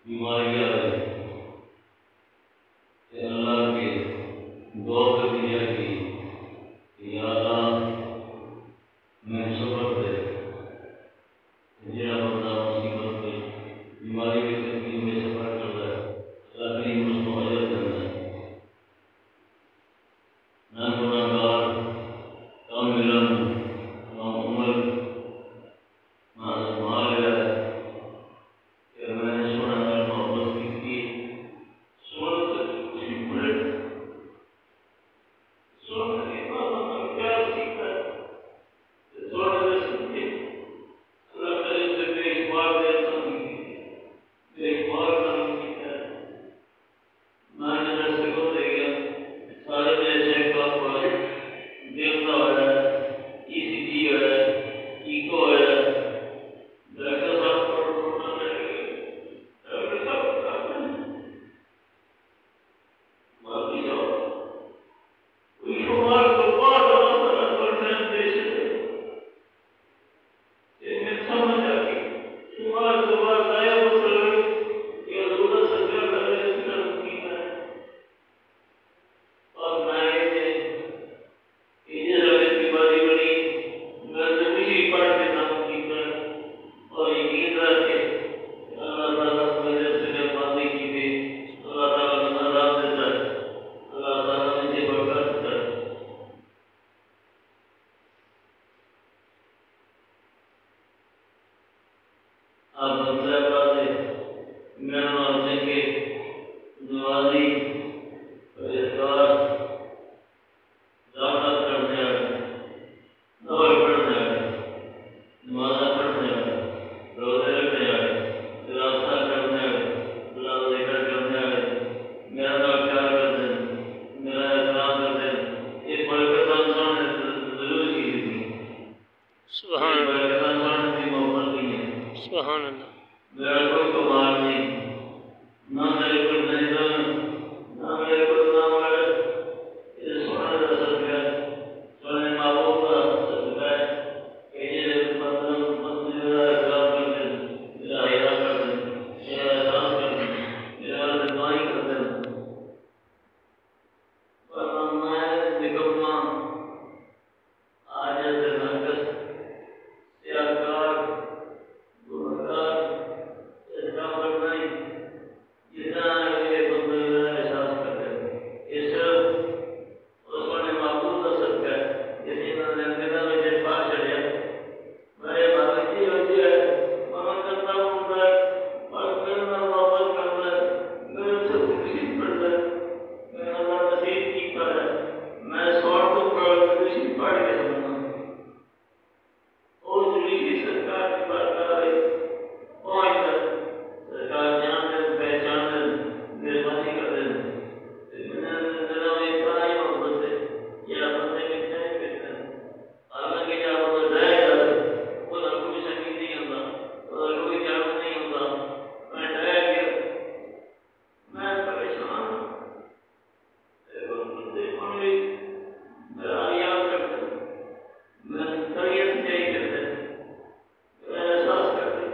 बीमारियां आई ते अल्लाह के दुआ करनी चाहिए कि या अल्लाह मैं सबर दे जरा बंदा मुसीबत में बीमारी में तकलीफ में सफर करता है अल्लाह करीम उसको अजर देता है। ना गुनाहगार कामिलन उम्र माल है कि मैंने सुना मोहब्बत की सुन सुन के बाद क्या सीखा थोड़ा सीखे अल्लाह करीम से बेशुमार देता हूँ बेशुमार काम किया मैंने रस्ते को दे गया सारे जैसे कप देखता है ईसीजी है इको है डॉक्टर साहब डॉक्टर साहब बाकी जाओ कोई शुमार तो बात अल्लाह ताला कर दे से मैं समझ आ गई शुमार तो बात आया बोल ये रोजा सजा कर रहे हैं कीता है और मैं ये जगह की बारी बड़ी मैं तो भी पढ़ के नाम कीता और यकीन रखे अल्लाह ताला मेरे से बातें की थी अल्लाह ताला नाराज देता है अल्लाह ताला मुझे बरकत देता है। आप बंदा बातें मेरे वास्ते के नवाजी परहेजगार ज़ाकत करने वाले नमाज़ पढ़ने वाले नमाज़ पढ़ने वाले रोज़े रखने वाले रास्ता करने वाले अल्लाह ज़िक्र करने वाले मेरा नाम ख्याल करते हैं मेरा एहतराम करते हैं ये बरकत इंसान ज़रूर की थी सुभान बरकत इंसान की मोहब्बत नहीं है सुभान अल्लाह मेरा कोई कमाल नहीं ना मेरे को नहीं ना मेरे को ना मेरे ये सोने का सदका है सोने माँ बाप का सदका है कि ये मतलब मेरा एहतराम करते हैं मेरा हया करते हैं मेरा एहसास करते हैं मेरा रहनुमाई करते हैं वरना मैं निकम्मा आज ऐसे नरकस त्यागकार गुनहगार इसका मतलब नहीं जितना ये बंदे मेरा एहसास करते हैं ये सिर्फ उसने माबूद का सदका है यदि मैंने अंदर में जब पार चढ़िया मेरे बाबा जी होती है ममन करता हूँ और मेरे में मोहब्बत करता है मेरे से खुशी पड़ता है मेरा अल्लाह नसीब की पर है मैं शॉर्ट तो खुशी पढ़ के समझना और जुड़ी सरकार की बात कर रही पहुँच कर सरकार जान दे पहचान दे मेहरबानी कर दे मैंने दिलों में पढ़ाई मोहब्बत से या बंदे के क्या कहते हैं हालांकि जब वो रह जाए वो ना कोई संगीत नहीं होता वो कोई जान नहीं होता मैं रह गया मैं परेशान हूँ बंदे कौन भी मेरा याद करते मैं तबीयत नहीं करते मेरा एहसास करते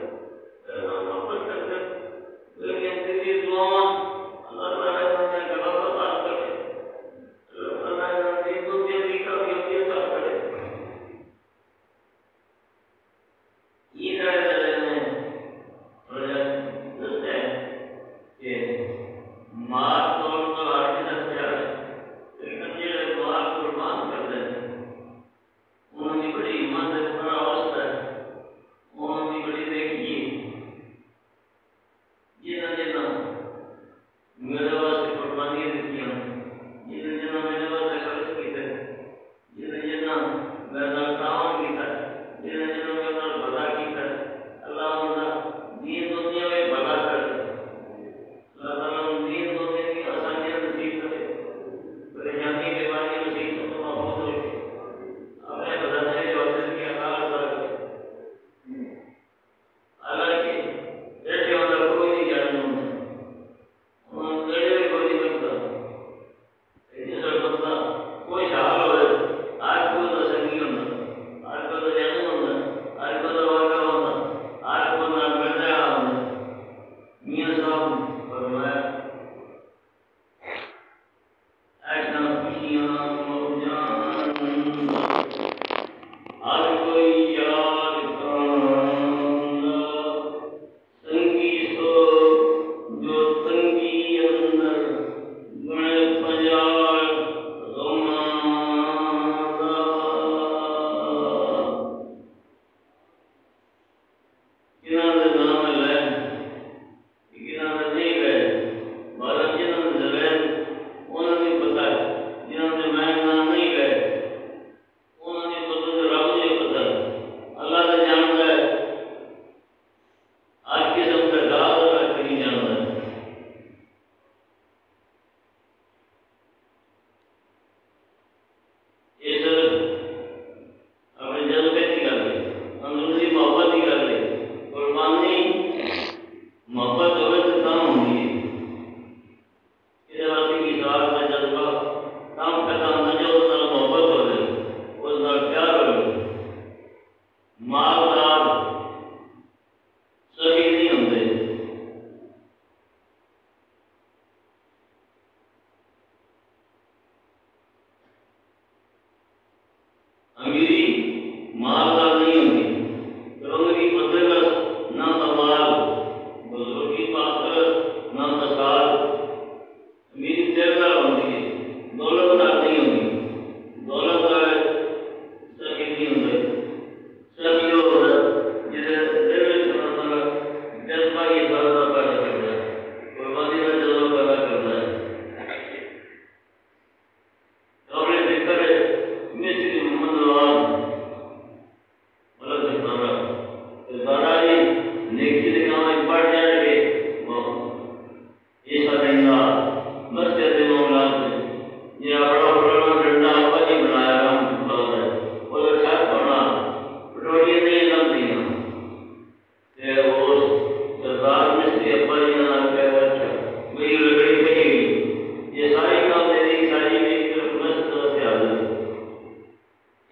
मेरा मोहब्बत करते लेकिन तेरी दुआ अल्लाह ताला ने कलाम अता करे अल्लाह ताला ने दुनिया की कामयाबी अता करे ये रहने और दस्ते के मार तोड़ तो हर किसी से लेकिन ये मार कुर्बान कर देते उन्होंने बड़ी हिम्मत बड़ा हौसला है उन्होंने बड़ी देखी जिन्होंने जिन्ना मेरे वास्ते कुर्बानियां दी जिन्होंने जिन्ना मेरे वास्ते खर्च किए जिन्होंने जिन्ना मेरा काम किया जिन्होंने जिन्ना मेरा भला किया अल्लाह उनका दीन दुनिया में भला कर अल्लाह ताला उन दीन दुनिया की आसानियां नसीब करे परेशानी बीमारी नसीब से महफूज रखे अपने बताने जो अंदर की अकाल कर हालांकि बैठे वाला कोई नहीं जानता उन्होंने कोई नहीं बनता जिस वक्त ना सरकार मेरी देर नाल होंदी है, दौलत नाल नहीं होंदी। दौलत सब नहीं होंगे, सब यो होता जिसे दिल में जज्बा ये दर्द पैदा करता है, कुर्बानी का जज्बा पैदा करता है। आपने जिक्र है मिस्री मोहम्मद नवाज मतलब दादाजी नेकी के काम में बढ़ जाएंगे। ये सदैंदा मस्जिद मौला से ये बड़ा पुराना डंडा आपा जी बनाया हम है वो अच्छा बना पटोरी नहीं लगती ना ये वो सरदार मिस्त्री अपा जी ना कह अच्छा मेरी लकड़ी पड़ी ये सारी काम मेरी सारी मेरी मस्त से आ गई।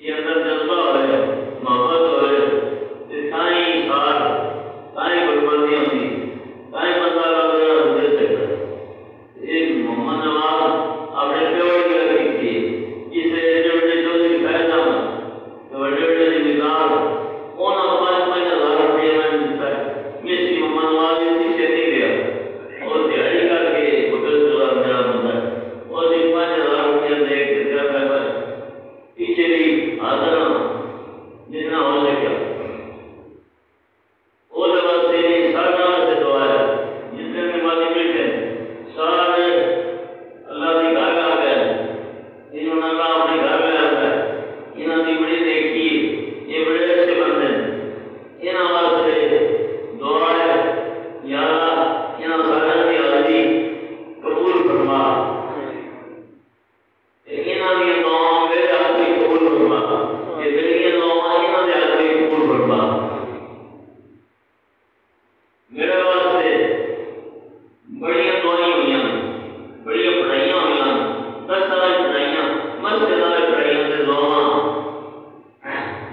ये अंदर जज्बा है, मोहब्बत है, साई सार साई कुर्बानी होती साई बंदा लगा होते थे। ये मोहम्मद नवाज अपने प्योर की लगी थी इसे बड़े जो दिखाया था तो बड़े जिम्मेदार कौन 5,000 रुपये में मिलता है। मिस्त्री मोहम्मद नवाज पीछे नहीं गया और दिहाड़ी करके होटल चला मेरा बंदा और 5,000 रुपये दे के क्या पीछे भी हाजिर जितना हो सके वो जब तेरी सारा से दुआ है जितने भी माली बैठे सारे अल्लाह की घर आ गए। इन्होंने अल्लाह अपने घर में आता है, इन्होंने बड़ी देखी ये बड़े अच्छे बंदे हैं। इन वास्ते दुआ है या इन सारे की हाजिरी कबूल फरमा, इन्होंने दुआ मेरे हाथ कबूल फरमा, ये मेरी दुआ इन्होंने हाथ कबूल फरमा। मेरे वास्ते बड़िया दुआई हुई, बड़िया पढ़ाइया हुई, 10 साल पढ़ाइया मस्जिद पढ़ाइया से दुआ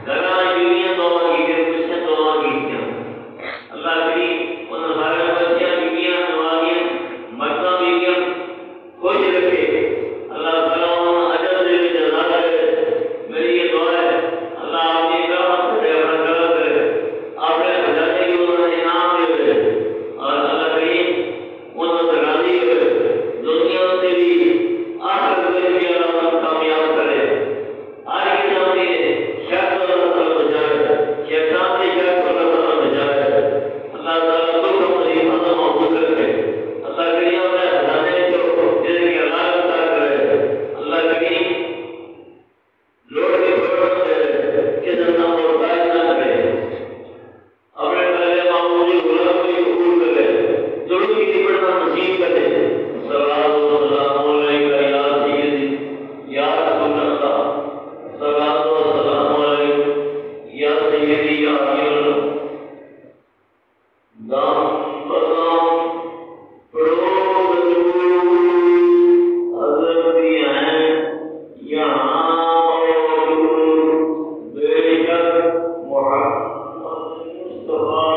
घर बीवियां दुआ की कुछ दुआ की अल्लाह करी उन सारे बच्चियां बीवियां नवागियां मर्दा बीवियां खुश रखे अल्लाह ताला उन्हें अजर दे जज़ा दे। मेरी ये दुआ है अल्लाह आपकी रहमत करे, अपना करम करे, आपने बजाने की उन्होंने इनाम दे और अल्लाह करीम उन्होंने राजी हो दुनिया से भी आखिरत में भी अल्लाह कामयाब करे। हर किस्म के शर से अल्लाह बचाए, शैतान के शर से अल्लाह बचाए। अल्लाह ताला दुख मुसीबत से महफूज रखे। अल्लाह करीम अपने खजाने को जिसकी अल्लाह अता करे। अल्लाह करीम लोट के छोड़ दे किसी ना मोहताज ना करे, अपने पहले मामूली गुलाम को कबूल करे, जुल्म की पड़ना नसीब करे। सल्लल्लाहु अलैहि या सय्यदी या रसूल अल्लाह, सल्लल्लाहु अलैहि या सय्यदी या हबीब दाम बदाम पड़ोस हज़रत भी हैं यहाँ और बेशक मोहम्मद मुस्तफा